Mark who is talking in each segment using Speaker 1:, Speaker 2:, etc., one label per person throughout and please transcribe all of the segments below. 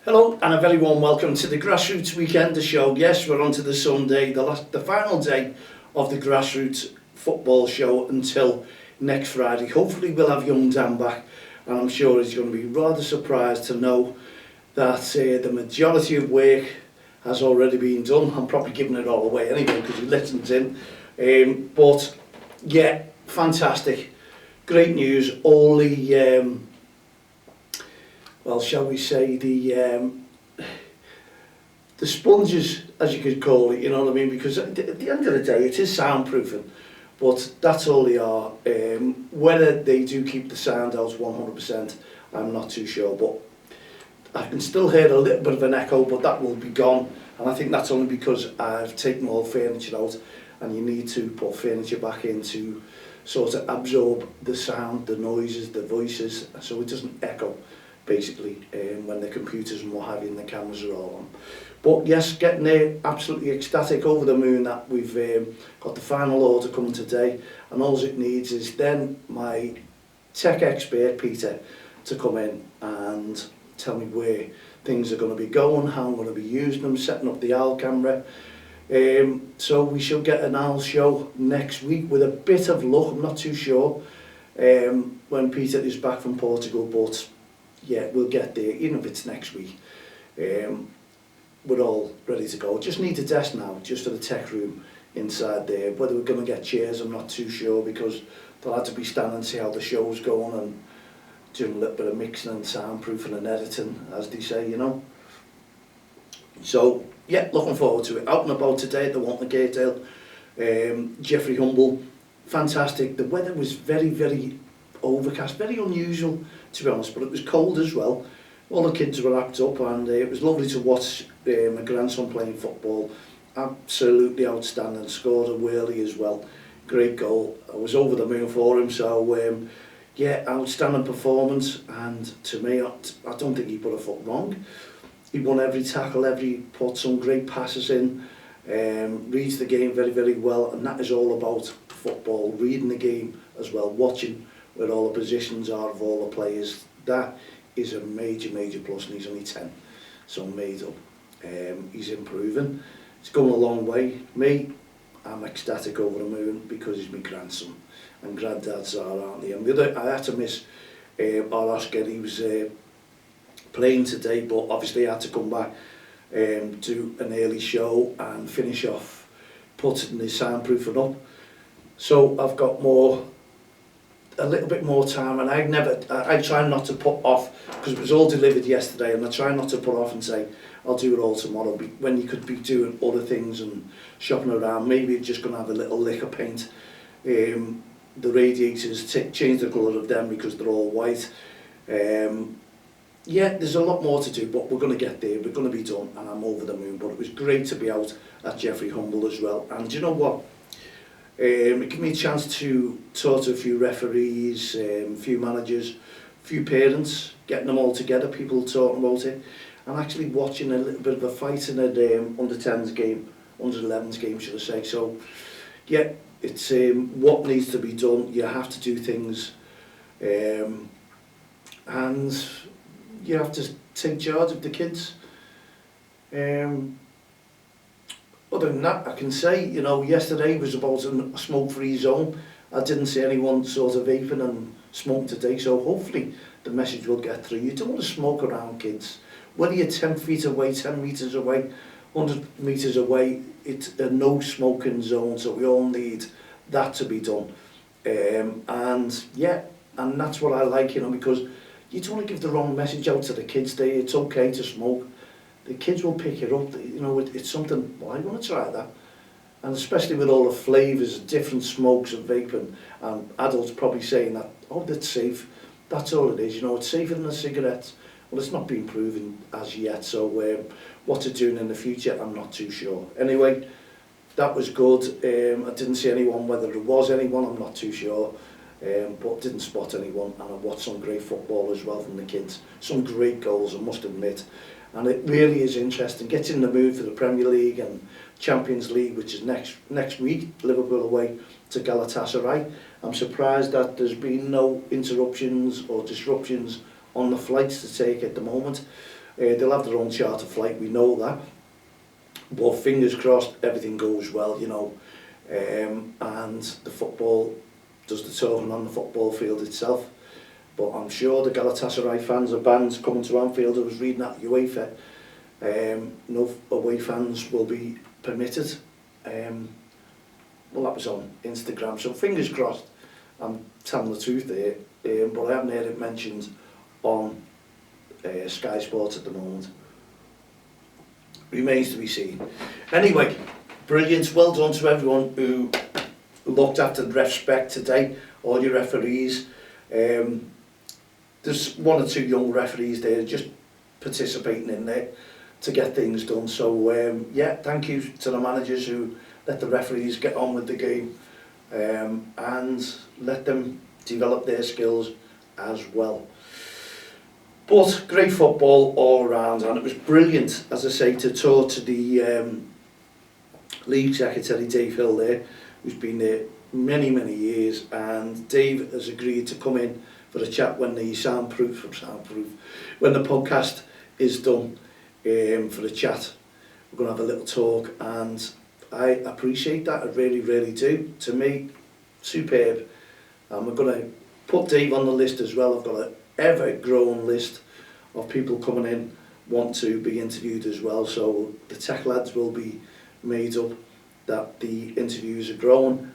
Speaker 1: Hello and a very warm welcome to the Grassroots Weekender Show. Yes, we're on to the Sunday, the final day of the Grassroots Football Show until next Friday. Hopefully we'll have young Dan back, and I'm sure he's going to be rather surprised to know that the majority of work has already been done. I'm probably giving it all away anyway because he listens in. But yeah, fantastic. Great news. All the well, shall we say, the sponges, as you could call it, you know what I mean? Because at the end of the day, it is soundproofing, but that's all they are. Whether they do keep the sound out 100%, I'm not too sure, but I can still hear a little bit of an echo, but that will be gone, and I think that's only because I've taken all furniture out, and you need to put furniture back in to sort of absorb the sound, the noises, the voices, so it doesn't echo, basically, when the computers and what have you and the cameras are all on. But yes, getting there, absolutely ecstatic, over the moon that we've got the final order coming today, and all it needs is then my tech expert Peter to come in and tell me where things are going to be going, how I'm going to be using them, setting up the OWL camera. So we shall get an OWL show next week with a bit of luck. I'm not too sure when Peter is back from Portugal, but yeah, we'll get there, even if it's next week. We're all ready to go. Just need a desk now, just for the tech room inside there. Whether we're going to get chairs, I'm not too sure, because they'll have to be standing and see how the show's going and doing a little bit of mixing and soundproofing and editing, as they say, you know. So, yeah, looking forward to it. Out and about today at the Walton Kirkdale, Jeffrey Humble, fantastic. The weather was very, very overcast, very unusual to be honest, but it was cold as well. All the kids were wrapped up, and it was lovely to watch my grandson playing football. Absolutely outstanding, scored a whirly as well, great goal. I was over the moon for him, so yeah, outstanding performance, and to me, I don't think he put a foot wrong. He won every tackle, put some great passes in, reads the game very, very well, and that is all about football, reading the game as well, watching where all the positions are of all the players. That is a major, major plus, and he's only 10, so made up. He's improving, he's going a long way. Me, I'm ecstatic, over the moon, because he's my grandson, and granddads are, aren't they? And the other, I had to miss our Oscar. He was playing today, but obviously I had to come back, do an early show and finish off putting the soundproofing up. So I've got a little bit more time, and I try not to put off, because it was all delivered yesterday, and I try not to put off and say I'll do it all tomorrow, when you could be doing other things and shopping around. Maybe you're just going to have a little lick of paint. The radiators, change the colour of them because they're all white. Yeah, there's a lot more to do, but we're going to get there, we're going to be done, and I'm over the moon. But it was great to be out at Jeffrey Humble as well, and you know what? It gave me a chance to talk to a few referees, a few managers, a few parents, getting them all together, people talking about it, and actually watching a little bit of a fight in an under-10s game, under-11s game, should I say. So, yeah, it's what needs to be done. You have to do things, and you have to take charge of the kids. Other than that, I can say, you know, yesterday was about a smoke-free zone. I didn't see anyone sort of vaping and smoking today, so hopefully the message will get through. You don't want to smoke around kids. Whether you're 10 feet away, 10 metres away, 100 metres away, it's a no smoking zone, so we all need that to be done. And yeah, and that's what I like, you know, because you don't want to give the wrong message out to the kids there. It's okay to smoke. The kids will pick it up, you know, it's something, well, I want to try that. And especially with all the flavours, different smokes of vaping, and adults probably saying that, oh, that's safe. That's all it is, you know, it's safer than a cigarette. Well, it's not been proven as yet, so what it's doing in the future, I'm not too sure. Anyway, that was good. I didn't see anyone, whether there was anyone, I'm not too sure. But didn't spot anyone, and I watched some great football as well from the kids. Some great goals, I must admit. And it really is interesting. Gets in the mood for the Premier League and Champions League, which is next week, Liverpool away to Galatasaray. I'm surprised that there's been no interruptions or disruptions on the flights to take at the moment. They'll have their own charter flight, we know that. But fingers crossed, everything goes well, you know. And the football does the talking on the football field itself. But I'm sure the Galatasaray fans or bands coming to Anfield, I was reading that UEFA, no away fans will be permitted. Well, that was on Instagram, so fingers crossed. I'm telling the truth there, but I haven't heard it mentioned on Sky Sports at the moment. Remains to be seen. Anyway, brilliant. Well done to everyone who looked after the REFspect today, all your referees. There's one or two young referees there just participating in there to get things done. So, yeah, thank you to the managers who let the referees get on with the game and let them develop their skills as well. But great football all around, and it was brilliant, as I say, to talk to the League Secretary Dave Hill there, who's been there many years, and Dave has agreed to come in for a chat when the when the podcast is done, for a chat. We're going to have a little talk, and I appreciate that, I really do. To me, superb. And we're going to put Dave on the list as well. I've got an ever-growing list of people coming in, want to be interviewed as well. So the tech lads will be made up, that the interviews are growing.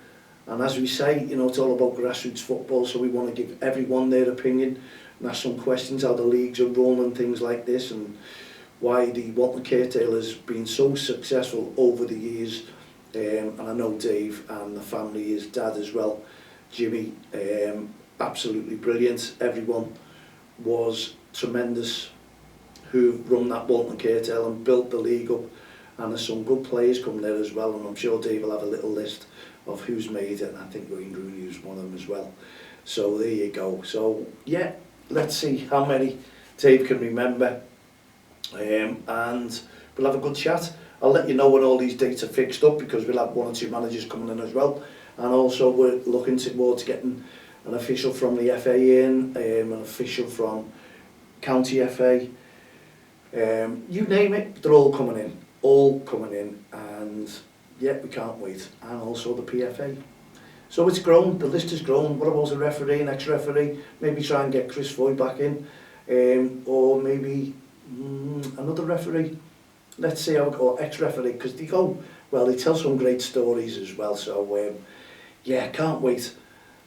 Speaker 1: And as we say, you know, it's all about grassroots football, so we want to give everyone their opinion and ask some questions how the leagues are run and things like this, and why the Walton Kirkdale has been so successful over the years. And I know Dave and the family, his dad as well, Jimmy, absolutely brilliant. Everyone was tremendous who run that Walton Kirkdale and built the league up, and there's some good players coming there as well, and I'm sure Dave will have a little list of who's made it, and I think Wayne Rooney's one of them as well. So there you go. So yeah, let's see how many Dave can remember, and we'll have a good chat. I'll let you know when all these dates are fixed up, because we'll have one or two managers coming in as well, and also we're looking towards getting an official from the FA in, an official from County FA, you name it, they're all coming in, and yeah, we can't wait. And also the PFA. So it's grown, the list has grown. What about a referee, an ex-referee? Maybe try and get Chris Foy back in, or maybe another referee. Let's see how it goes, ex-referee, because they go, well, they tell some great stories as well. So yeah, can't wait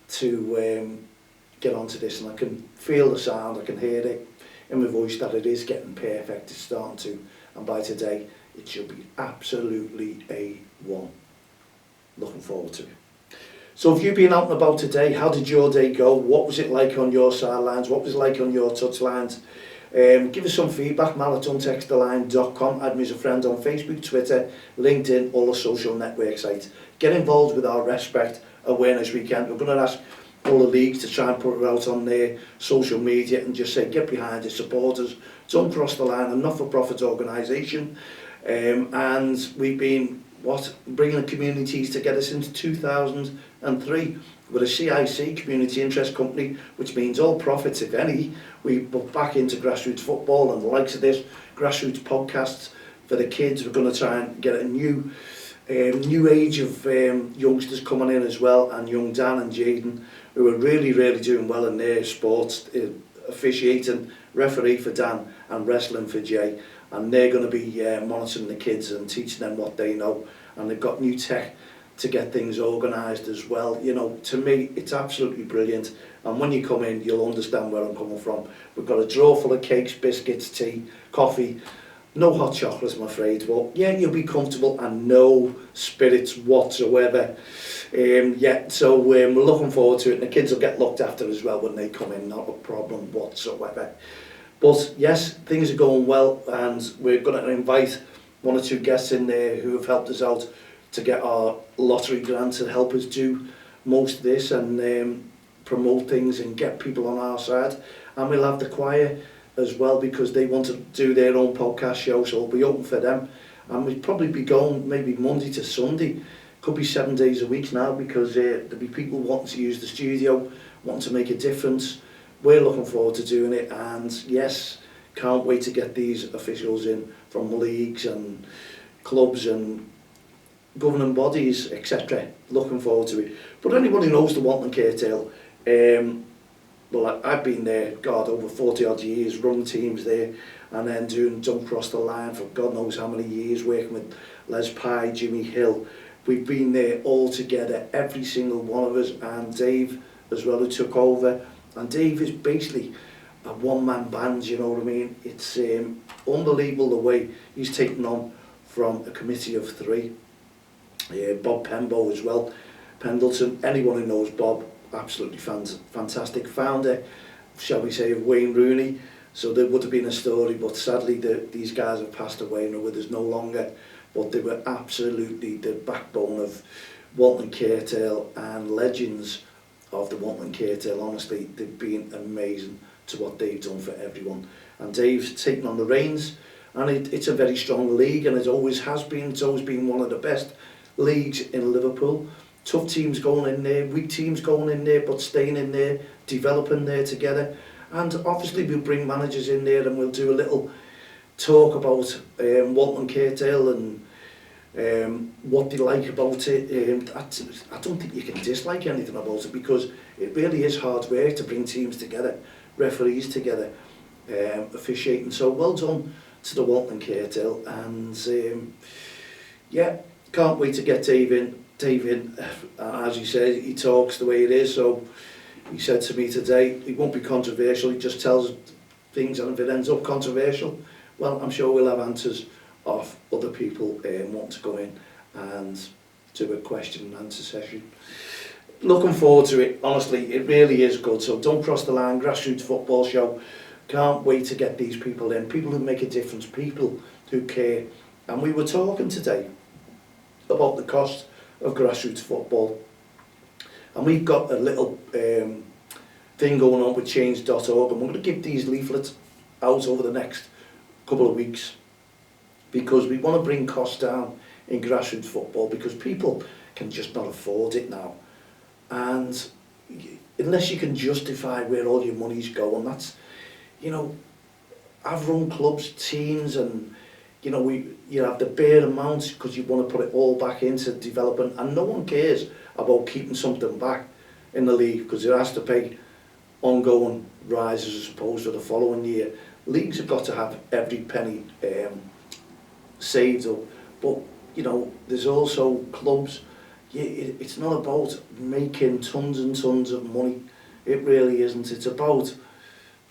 Speaker 1: to get onto this, and I can feel the sound, I can hear it in my voice that it is getting perfect, it's starting to, and by today it should be absolutely A1. Looking forward to it. So if you've been out and about today, how did your day go? What was it like on your sidelines? What was it like on your touchlines? Give us some feedback, mal@untexttheline.com. Add me as a friend on Facebook, Twitter, LinkedIn, all the social network sites. Get involved with our REFspect Awareness Weekend. We're going to ask all the leagues to try and put it out on their social media and just say, get behind it, support us. Don't cross the line, a not-for-profit organisation. And we've been, bringing the communities together since 2003. We're a CIC, Community Interest Company, which means all profits, if any, we put back into grassroots football and the likes of this, grassroots podcasts for the kids. We're going to try and get a new age of youngsters coming in as well, and young Dan and Jaden, who are really doing well in their sports, officiating, referee for Dan and wrestling for Jay, and they're going to be monitoring the kids and teaching them what they know, and they've got new tech to get things organised as well. You know, to me, it's absolutely brilliant, and when you come in, you'll understand where I'm coming from. We've got a drawer full of cakes, biscuits, tea, coffee, no hot chocolate, I'm afraid, but yeah, you'll be comfortable, and no spirits whatsoever. Yeah, so we're looking forward to it, and the kids will get looked after as well when they come in, not a problem whatsoever. But yes, things are going well, and we're going to invite one or two guests in there who have helped us out to get our lottery grant to help us do most of this and promote things and get people on our side. And we'll have the choir as well, because they want to do their own podcast show, so it'll be open for them. And we'll probably be going maybe Monday to Sunday, could be 7 days a week now, because there'll be people wanting to use the studio, wanting to make a difference. We're looking forward to doing it, and yes, Can't wait to get these officials in from leagues and clubs and governing bodies, etc. Looking forward to it. But anyone who knows the Walton Kirkdale, well, I've been there, God, over 40 odd years, run teams there, and then don't cross the line for God knows how many years, working with Les Pye, Jimmy Hill. We've been there all together, every single one of us, and Dave as well, who took over. And Dave is basically a one-man band, you know what I mean? It's unbelievable the way he's taken on from a committee of 3. Bob Pembo as well, Pendleton, anyone who knows Bob, absolutely fantastic founder, shall we say, of Wayne Rooney. So there would have been a story, but sadly these guys have passed away and are with us no longer. But they were absolutely the backbone of Walton Kirkdale and legends of the Walton Kirkdale. Honestly, they've been amazing to what they've done for everyone. And Dave's taken on the reins, and it's a very strong league, and it always has been. It's always been one of the best leagues in Liverpool. Tough teams going in there, weak teams going in there, but staying in there, developing there together. And obviously we'll bring managers in there and we'll do a little talk about Walton Kirkdale and what they like about it. I don't think you can dislike anything about it, because it really is hard work to bring teams together, referees together, officiating. So well done to the Walton Kirkdale, and yeah, can't wait to get Dave in. As he said, he talks the way it is, so he said to me today, he won't be controversial, he just tells things, and if it ends up controversial, well, I'm sure we'll have answers of other people want to go in and do a question and answer session. Looking forward to it, honestly, it really is good. So Don't Cross the Line, Grassroots Football Show, can't wait to get these people in, people who make a difference, people who care. And we were talking today about the cost of grassroots football, and we've got a little thing going on with change.org, and we're going to give these leaflets out over the next couple of weeks, because we want to bring costs down in grassroots football, because people can just not afford it now, and unless you can justify where all your money's going, that's, you know, I've run clubs, teams, and you know, you have the bare amounts because you want to put it all back into development, and no one cares about keeping something back in the league because it has to pay ongoing rises as opposed to the following year. Leagues have got to have every penny saved up, but you know, there's also clubs. It's not about making tons and tons of money. It really isn't. It's about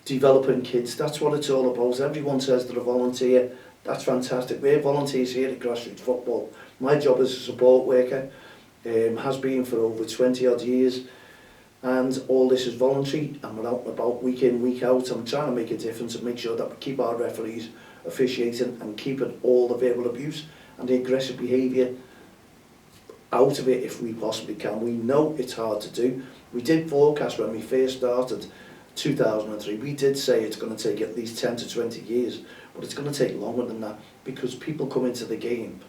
Speaker 1: developing kids. That's what it's all about. Everyone says they're a volunteer. That's fantastic. We're volunteers here at Grassroots Football. My job as a support worker has been for over 20 odd years, and all this is voluntary, and we're out and about week in, week out. I'm trying to make a difference and make sure that we keep our referees officiating and keeping all the verbal abuse and the aggressive behaviour out of it if we possibly can. We know it's hard to do. We did forecast when we first started 2003, we did say it's going to take at least 10 to 20 years, but it's going to take longer than that, because people come into the game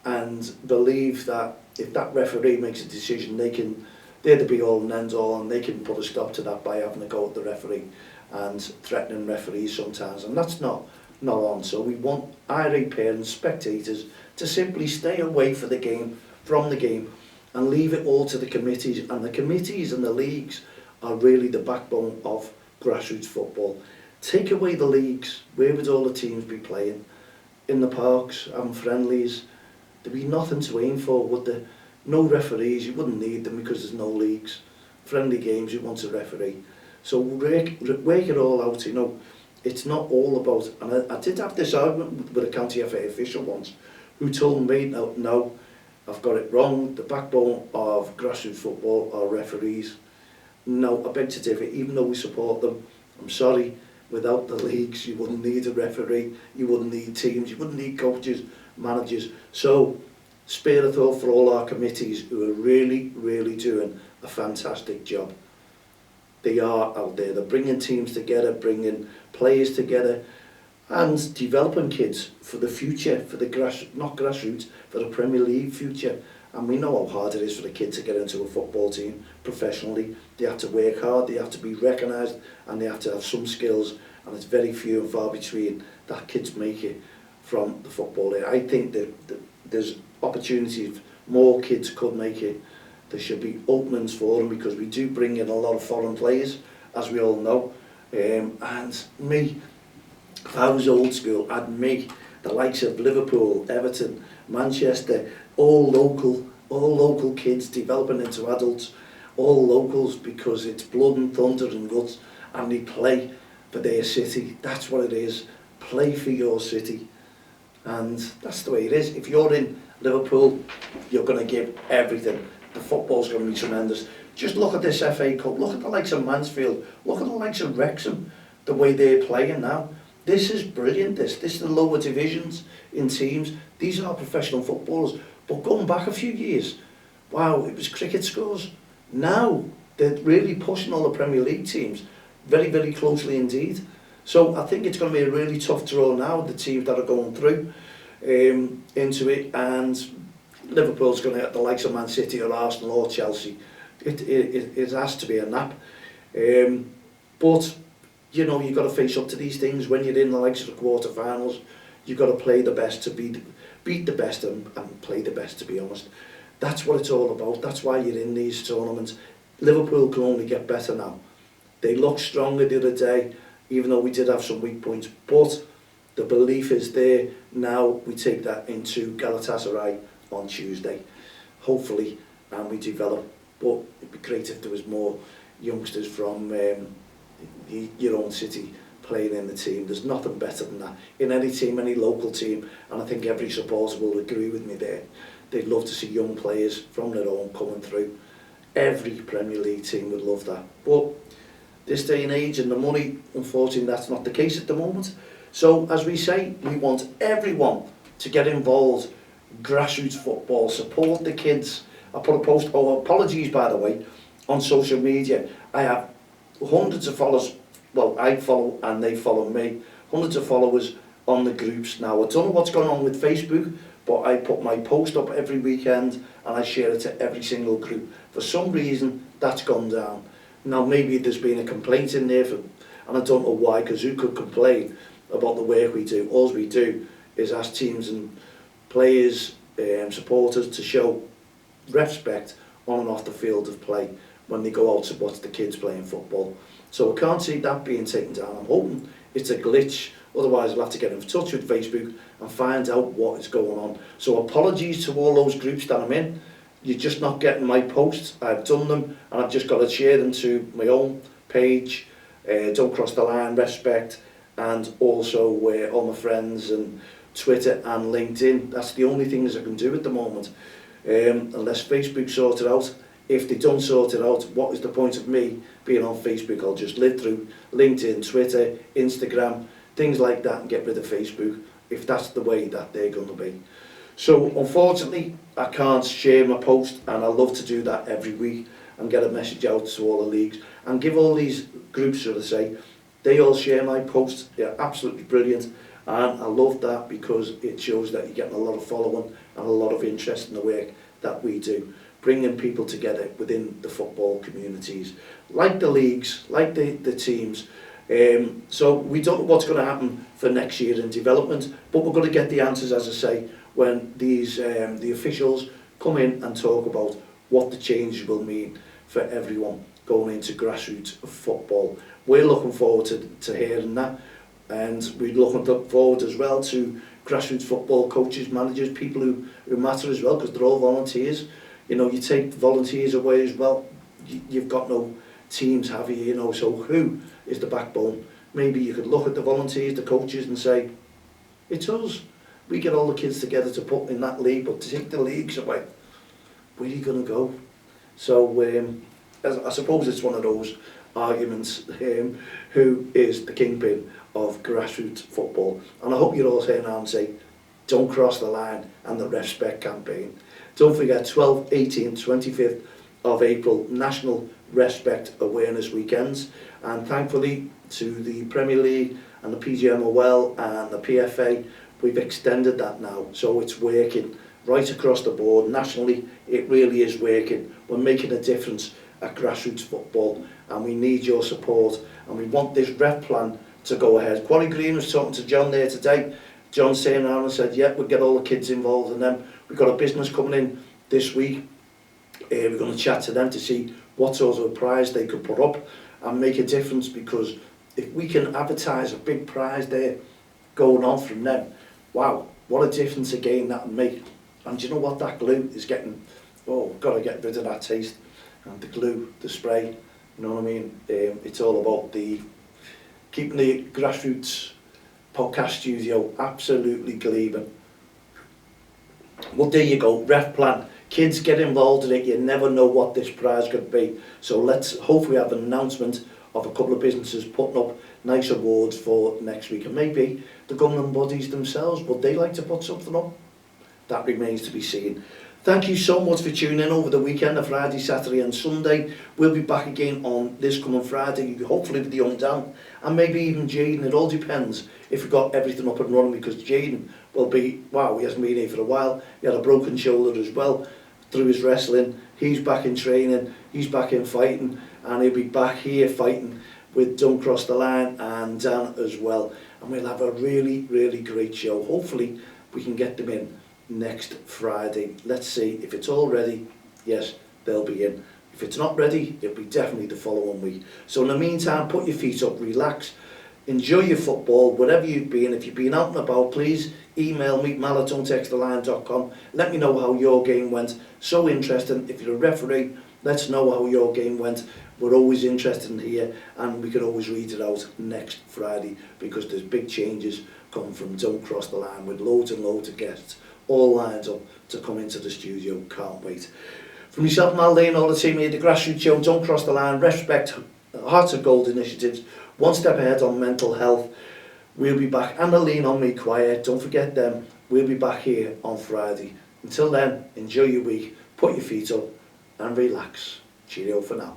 Speaker 1: and believe that if that referee makes a decision, they're the be all and end all, and they can put a stop to that by having a go at the referee and threatening referees sometimes, and that's not on. So we want irate parents, spectators, to simply stay away from the game and leave it all to the committees, and the committees and the leagues are really the backbone of grassroots football. Take away the leagues, where would all the teams be playing? In the parks and friendlies, there'd be nothing to aim for, would there? No referees, you wouldn't need them because there's no leagues. Friendly games, you want a referee. So work it all out, you know. It's not all about, and I did have this argument with a county FA official once, who told me, no, I've got it wrong, the backbone of grassroots football are referees. No, I beg to differ, even though we support them. I'm sorry, without the leagues you wouldn't need a referee, you wouldn't need teams, you wouldn't need coaches, managers. So spare a thought for all our committees who are really, really doing a fantastic job. They are out there, they're bringing teams together, bringing players together and developing kids for the future, for the not grassroots, for the Premier League future. And we know how hard it is for the kid to get into a football team professionally. They have to work hard, they have to be recognised, and they have to have some skills and it's very few and far between that kids make it from the football area. I think that there's opportunities, more kids could make it. There should be openings for them, because we do bring in a lot of foreign players, as we all know. And me, if I was old school, I'd make the likes of Liverpool, Everton, Manchester, all local kids developing into adults, all locals, because it's blood and thunder and guts, and they play for their city. That's what it is. Play for your city. And that's the way it is. If you're in Liverpool, you're going to give everything. The football's going to be tremendous. Just look at this FA Cup. Look at the likes of Mansfield. Look at the likes of Wrexham, the way they're playing now. This is brilliant. This is the lower divisions in teams. These are professional footballers. But going back a few years, wow, it was cricket scores. Now they're really pushing all the Premier League teams very, very closely indeed. So I think it's going to be a really tough draw now, the teams that are going through into it, and Liverpool's going to get the likes of Man City or Arsenal or Chelsea. It has to be a nap. But, you know, you've got to face up to these things. When you're in the likes of the quarter-finals, you've got to play the best to beat the best and play the best, to be honest. That's what it's all about. That's why you're in these tournaments. Liverpool can only get better now. They looked stronger the other day, even though we did have some weak points. But the belief is there. Now we take that into Galatasaray on Tuesday, hopefully, and we develop. But it'd be great if there was more youngsters from your own city playing in the team. There's nothing better than that in any team, any local team, and I think every supporter will agree with me there. They'd love to see young players from their own coming through. Every Premier League team would love that. But this day and age and the money, unfortunately, that's not the case at the moment. So, as we say, we want everyone to get involved. Grassroots football, support the kids. I put a post, apologies by the way, on social media. I have hundreds of followers, well, I follow and they follow me, hundreds of followers on the groups now. I don't know what's going on with Facebook, but I put my post up every weekend and I share it to every single group. For some reason, that's gone down. Now, maybe there's been a complaint in there, and I don't know why, because who could complain about the work we do? All we do is ask teams and players, supporters to show REFspect on and off the field of play when they go out to watch the kids playing football. So I can't see that being taken down. I'm hoping it's a glitch, otherwise I'll have to get in touch with Facebook and find out what is going on. So apologies to all those groups that I'm in. You're just not getting my posts. I've done them and I've just got to share them to my own page, Don't Cross the Line, REFspect, and also all my friends and Twitter and LinkedIn. That's the only things I can do at the moment, unless Facebook sorts it out. If they don't sort it out, what is the point of me being on Facebook? I'll just live through LinkedIn, Twitter, Instagram, things like that, and get rid of Facebook, if that's the way that they're going to be. So unfortunately, I can't share my post, and I love to do that every week and get a message out to all the leagues and give all these groups, should I say, they all share my posts. They're absolutely brilliant, and I love that because it shows that you're getting a lot of following and a lot of interest in the work that we do, bringing people together within the football communities, like the leagues, like the teams. So we don't know what's going to happen for next year in development, but we're going to get the answers, as I say, when these the officials come in and talk about what the changes will mean for everyone going into grassroots football. We're looking forward to hearing that, and we're looking forward as well to grassroots football coaches, managers, people who matter as well, because they're all volunteers. You know, you take volunteers away as well, you've got no teams, have you? You know, so who is the backbone? Maybe you could look at the volunteers, the coaches, and say, it's us. We get all the kids together to put in that league, but to take the leagues away, where are you going to go? So I suppose it's one of those arguments, who is the kingpin of grassroots football. And I hope you're all saying now and say, don't cross the line, and the REFspect campaign. Don't forget, 12th, 18th, 25th of April, National REFspect Awareness Weekends. And thankfully, to the Premier League and the PGMOL and the PFA, we've extended that now. So it's working right across the board. Nationally, it really is working. We're making a difference at grassroots football, and we need your support. And we want this REF plan to go ahead. Quarry Green was talking to John there today. John saying around and said, yeah, we'll get all the kids involved in them. We've got a business coming in this week. We're going to chat to them to see what sort of a prize they could put up and make a difference, because if we can advertise a big prize there going on from them, wow, what a difference again that would make. And do you know what, that glue is getting, oh, we've got to get rid of that taste. And the glue, the spray, you know what I mean? It's all about the keeping the grassroots podcast studio absolutely gleaming. Well, there you go, ref plan. Kids, get involved in it. You never know what this prize could be. So let's hopefully have an announcement of a couple of businesses putting up nice awards for next week. And maybe the governing bodies themselves, would they like to put something up? That remains to be seen. Thank you so much for tuning in over the weekend, the Friday, Saturday and Sunday. We'll be back again on this coming Friday, hopefully with the young Dan, and maybe even Jaden. It all depends if we've got everything up and running, because Jaden will be, wow, he hasn't been here for a while. He had a broken shoulder as well through his wrestling. He's back in training, he's back in fighting, and he'll be back here fighting with Don't Cross the Line and Dan as well. And we'll have a really, really great show. Hopefully we can get them in next Friday. Let's see if it's all ready. Yes, they'll be in. If it's not ready, it'll be definitely the following week. So in the meantime, put your feet up, relax, enjoy your football, wherever you've been. If you've been out and about, please email me, mal@don'ttexttheline.com. Let me know how your game went. So interesting. If you're a referee, let's know how your game went. We're always interested in here, and we can always read it out next Friday, because there's big changes coming from Don't Cross the Line, with loads and loads of guests all lined up to come into the studio. Can't wait. From myself, Mal Lane, all the team here, the Grassroots Show, Don't Cross the Line, REFspect, Hearts of Gold initiatives, one step ahead on mental health. We'll be back, and the Lean on Me Quiet, don't forget them. We'll be back here on Friday. Until then, enjoy your week, put your feet up and relax. Cheerio for now.